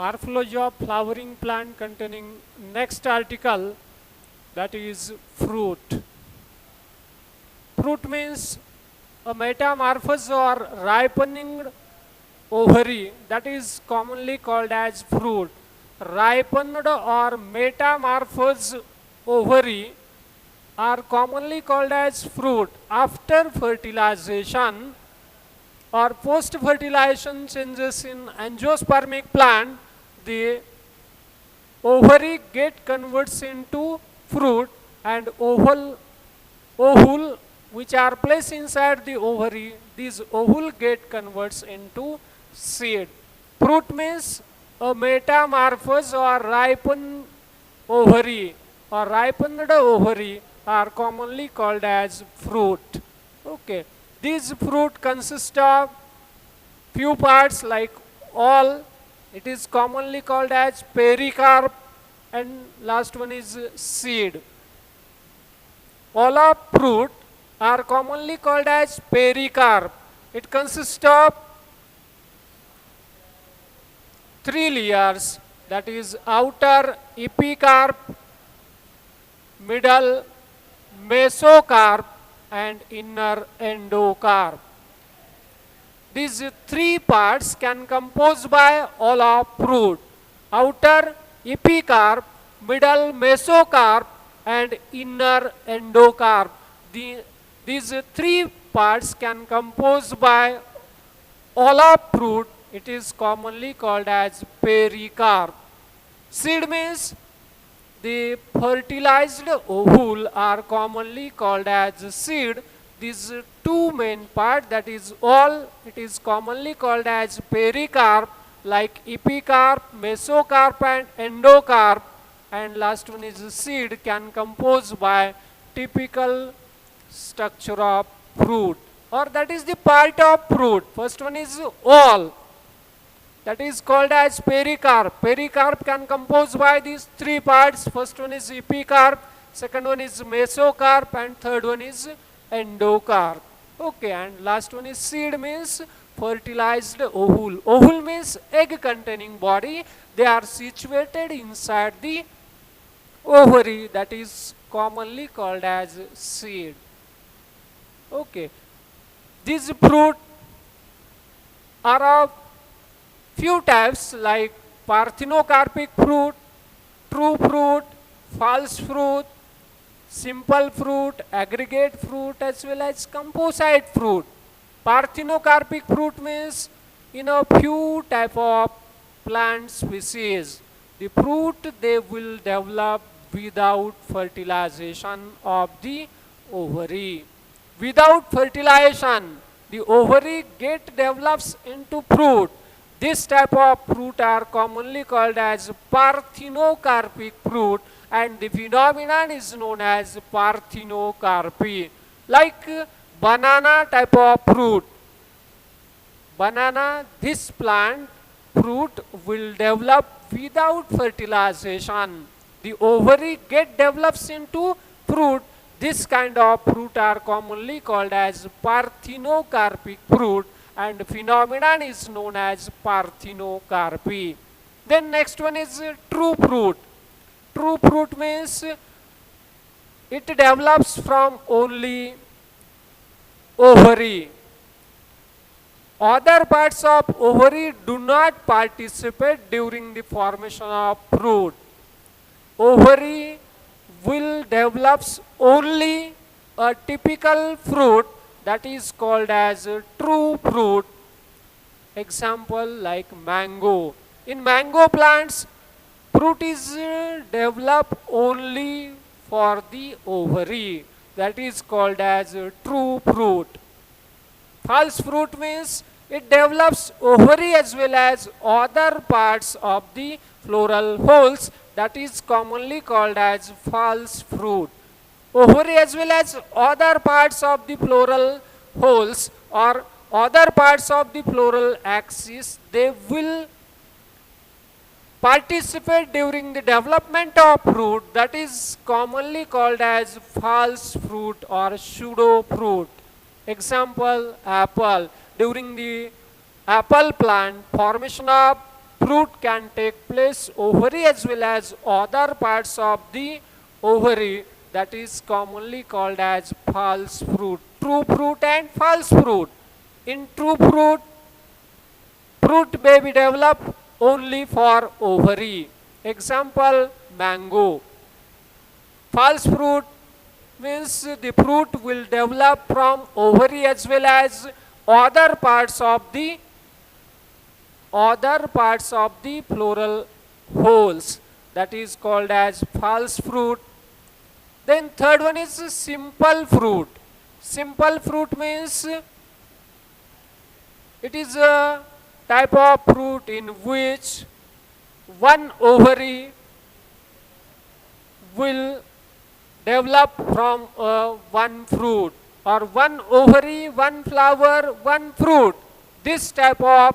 Morphology of flowering plant containing next article, that is fruit. Fruit means a metamorphosed or ripening ovary, that is commonly called as fruit. Ripened or metamorphosed ovary are commonly called as fruit. After fertilization or post-fertilization changes in angiospermic plant, the ovary get converts into fruit, and ovule which are placed inside the ovary, these ovule get converts into seed. Fruit means a metamorphosed or ripened ovary or ripened ovary are commonly called as fruit. Okay. These fruit consist of few parts like all. It is commonly called as pericarp, and last one is seed. All of fruit are commonly called as pericarp. It consists of three layers, that is outer epicarp, middle mesocarp, and inner endocarp. These three parts can compose by all of fruit: outer epicarp, middle mesocarp, and inner endocarp. These three parts can compose by all of fruit. It is commonly called as pericarp. Seed means the fertilized ovule are commonly called as seed. These two main parts, that is all, it is commonly called as pericarp, like epicarp, mesocarp, and endocarp. And last one is seed, can compose by typical structure of fruit, or that is the part of fruit. First one is all, that is called as pericarp. Pericarp can compose by these three parts. First one is epicarp, second one is mesocarp, and third one is endocarp. Okay, and last one is seed, means fertilized ovule. Ovule means egg containing body. They are situated inside the ovary, that is commonly called as seed. Okay, these fruit are of few types like parthenocarpic fruit, true fruit, false fruit, simple fruit, aggregate fruit, as well as composite fruit. Parthenocarpic fruit means in a few type of plant species, the fruit they will develop without fertilization of the ovary. Without fertilization, the ovary develops into fruit. This type of fruit are commonly called as parthenocarpic fruit, and the phenomenon is known as parthenocarpy. Like banana type of fruit. Banana, this plant fruit will develop without fertilization. The ovary develops into fruit. This kind of fruit are commonly called as parthenocarpic fruit, and phenomenon is known as parthenocarpy. Then next one is true fruit. True fruit means it develops from only ovary. Other parts of ovary do not participate during the formation of fruit. Ovary will develops only a typical fruit, that is called as true fruit. Example like mango. In mango plants, fruit is developed only for the ovary, that is called as true fruit. False fruit means it develops ovary as well as other parts of the floral holes, that is commonly called as false fruit. Ovary as well as other parts of the floral holes or other parts of the floral axis, they will participate during the development of fruit, that is commonly called as false fruit or pseudo fruit. Example, apple. During the apple plant, formation of fruit can take place ovary as well as other parts of the ovary, that is commonly called as false fruit. True fruit and false fruit. In true fruit, fruit may be developed only for ovary. Example, mango. False fruit means the fruit will develop from ovary as well as other parts of the floral holes, that is called as false fruit. Then third one is simple fruit. Simple fruit means it is a type of fruit in which one ovary will develop from one fruit, or one ovary, one flower, one fruit. This type of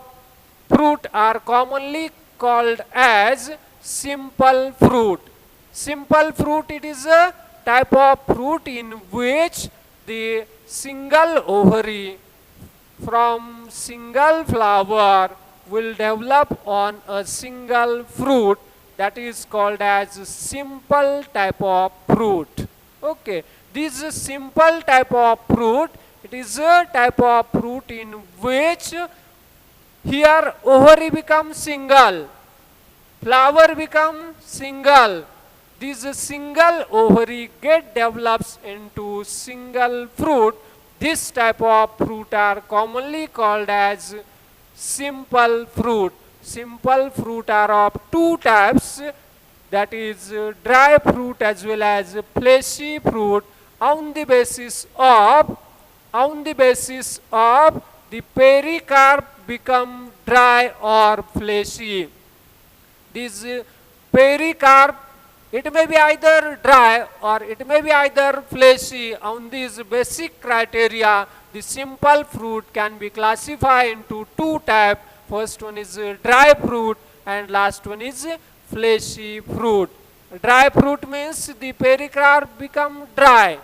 fruit are commonly called as simple fruit. Simple fruit, it is a type of fruit in which the single ovary from single flower will develop on a single fruit, that is called as simple type of fruit. Okay, this simple type of fruit, it is a type of fruit in which here ovary becomes single, flower becomes single. This single ovary develops into single fruit. This type of fruit are commonly called as simple fruit. Simple fruit are of two types, that is dry fruit as well as fleshy fruit, on the basis of the pericarp become dry or fleshy. This pericarp, it may be either dry or it may be either fleshy. On these basic criteria, the simple fruit can be classified into two types. First one is dry fruit and last one is fleshy fruit. Dry fruit means the pericarp become dry.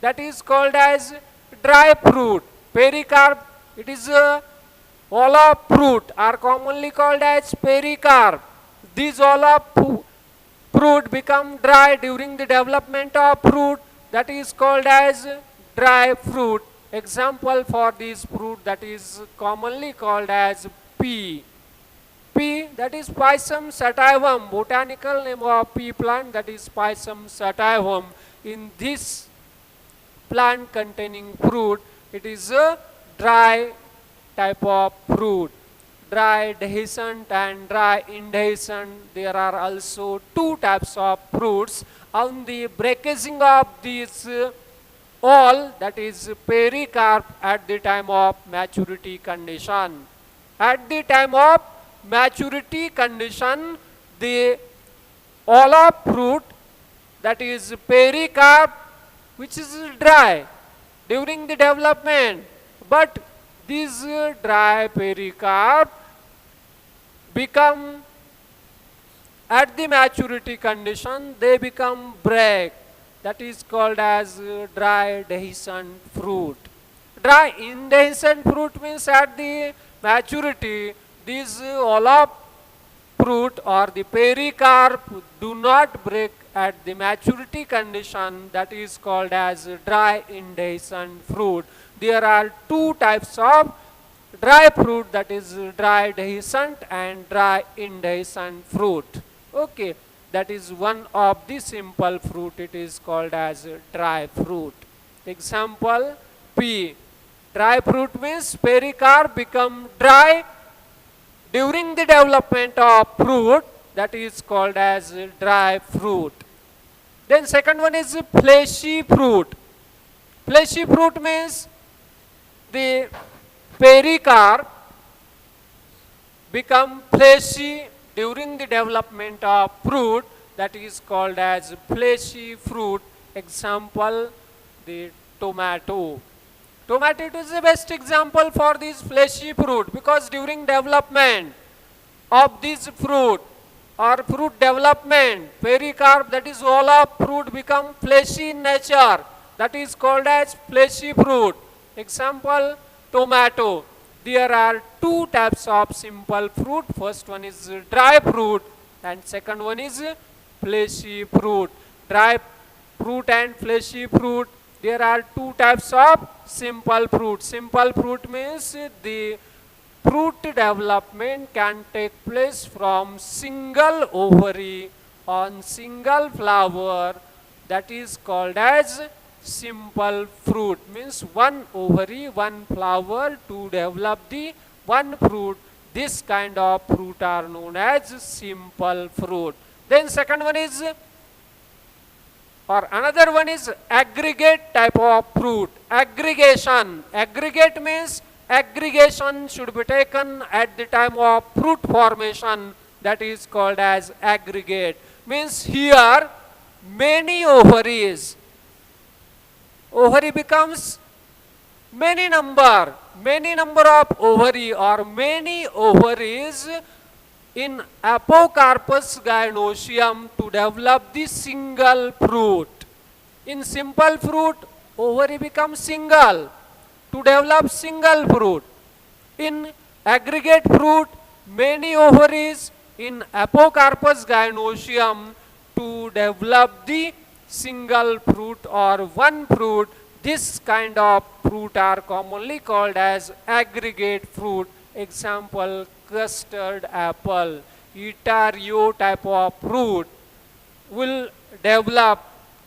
That is called as dry fruit. Pericarp, it is all of fruit are commonly called as pericarp. These all of fruit become dry during the development of fruit, that is called as dry fruit. Example for this fruit that is commonly called as pea. Pea, that is Pisum sativum, botanical name of pea plant, that is Pisum sativum. In this plant containing fruit, it is a dry type of fruit. Dry dehiscent and dry indehiscent. There are also two types of fruits. On the breakaging of these all, that is pericarp at the time of maturity condition. At the time of maturity condition, the all of fruit, that is pericarp, which is dry during the development, but this dry pericarp become, at the maturity condition, they become break, that is called as dry dehiscent fruit. Dry indehiscent fruit means at the maturity, these all of fruit or the pericarp do not break at the maturity condition, that is called as dry indehiscent fruit. There are two types of dry fruit, that is dry dehiscent and dry indehiscent fruit. Okay, that is one of the simple fruit, it is called as dry fruit. Example, pea. Dry fruit means pericarp become dry during the development of fruit, that is called as dry fruit. Then second one is fleshy fruit. Fleshy fruit means the pericarp become fleshy during the development of fruit, that is called as fleshy fruit. Example, the tomato. Tomato is the best example for this fleshy fruit, because during development of this fruit or fruit development, pericarp, that is all of fruit become fleshy in nature, that is called as fleshy fruit. Example, tomato. there are two types of simple fruit. First one is dry fruit and second one is fleshy fruit. Dry fruit and fleshy fruit, there are two types of simple fruit. Simple fruit means the fruit development can take place from single ovary on single flower, that is called as simple fruit. Means one ovary, one flower to develop the one fruit. This kind of fruit are known as simple fruit. Then second one is, or another one is aggregate type of fruit. Aggregation. Aggregate means aggregation should be taken at the time of fruit formation, that is called as aggregate. Means here many ovaries, ovary becomes many number of ovary or many ovaries in Apocarpus gynoecium to develop the single fruit. In simple fruit, ovary becomes single to develop single fruit. In aggregate fruit, many ovaries in Apocarpus gynoecium to develop the single fruit or one fruit. This kind of fruit are commonly called as aggregate fruit. Example, custard apple. Etario type of fruit will develop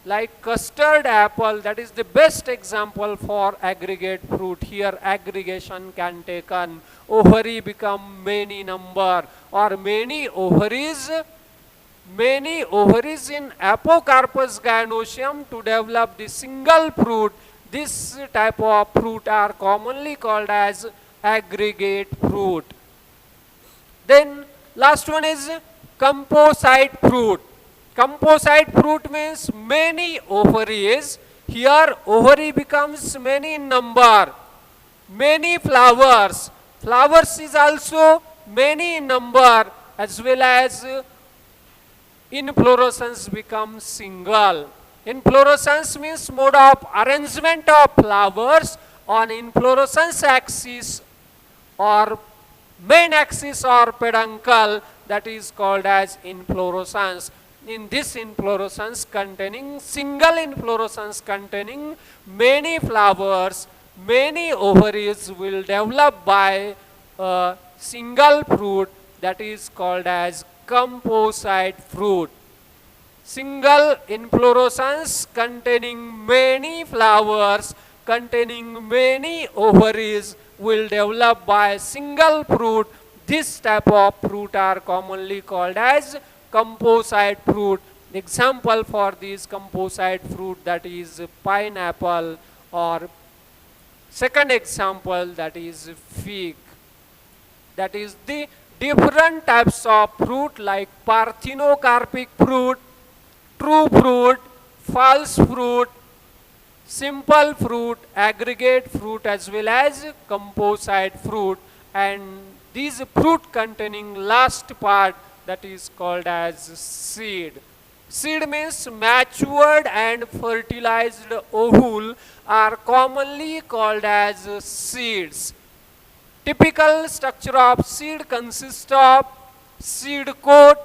like custard apple. That is the best example for aggregate fruit. Here aggregation can taken. Ovary become many number or many ovaries in Apocarpus gynoecium to develop the single fruit. This type of fruit are commonly called as aggregate fruit. Then last one is composite fruit. Composite fruit means many ovaries. Here ovary becomes many in number. Many flowers. Flowers is also many in number, as well as inflorescence becomes single. Inflorescence means mode of arrangement of flowers on inflorescence axis or main axis or peduncle, that is called as inflorescence. In this inflorescence containing single inflorescence containing many flowers, many ovaries will develop by a single fruit, that is called as composite fruit. Single inflorescence containing many flowers, containing many ovaries will develop by single fruit. This type of fruit are commonly called as composite fruit. Example for this composite fruit, that is pineapple, or second example, that is fig. That is the different types of fruit like parthenocarpic fruit, true fruit, false fruit, simple fruit, aggregate fruit, as well as composite fruit. And these fruit containing last part, that is called as seed. Seed means matured and fertilized ovule are commonly called as seeds. Typical structure of seed consists of seed coat,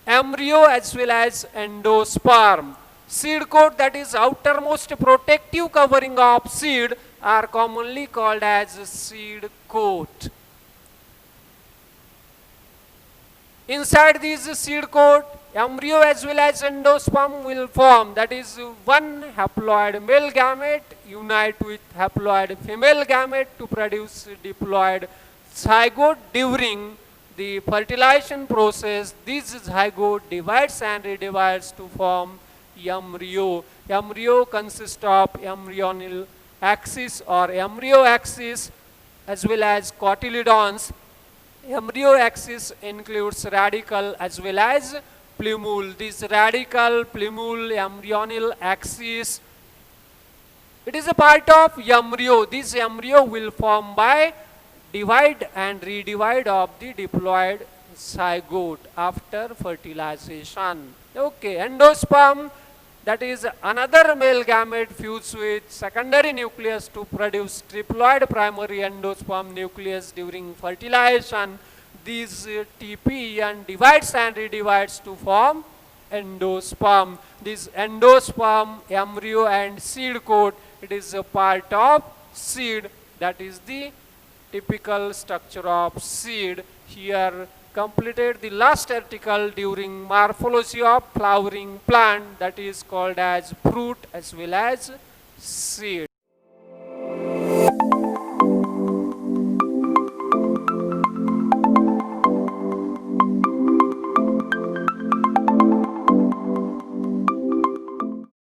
embryo, as well as endosperm. Seed coat, that is outermost protective covering of seed, are commonly called as seed coat. Inside this seed coat, embryo as well as endosperm will form. That is, one haploid male gamete unite with haploid female gamete to produce diploid zygote. During the fertilization process, this zygote divides and redivides to form embryo. Embryo consists of embryonal axis or embryo axis as well as cotyledons. Embryo axis includes radicle as well as plumule. This radicle, plumule, embryonal axis, it is a part of embryo. This embryo will form by divide and redivide of the diploid zygote after fertilization. Okay, endosperm, that is another male gamete fuse with secondary nucleus to produce triploid primary endosperm nucleus during fertilization. These TP and divides and redivides to form endosperm. This endosperm, embryo and seed coat, it is a part of seed. That is the typical structure of seed. Here completed the last article during morphology of flowering plant, that is called as fruit as well as seed.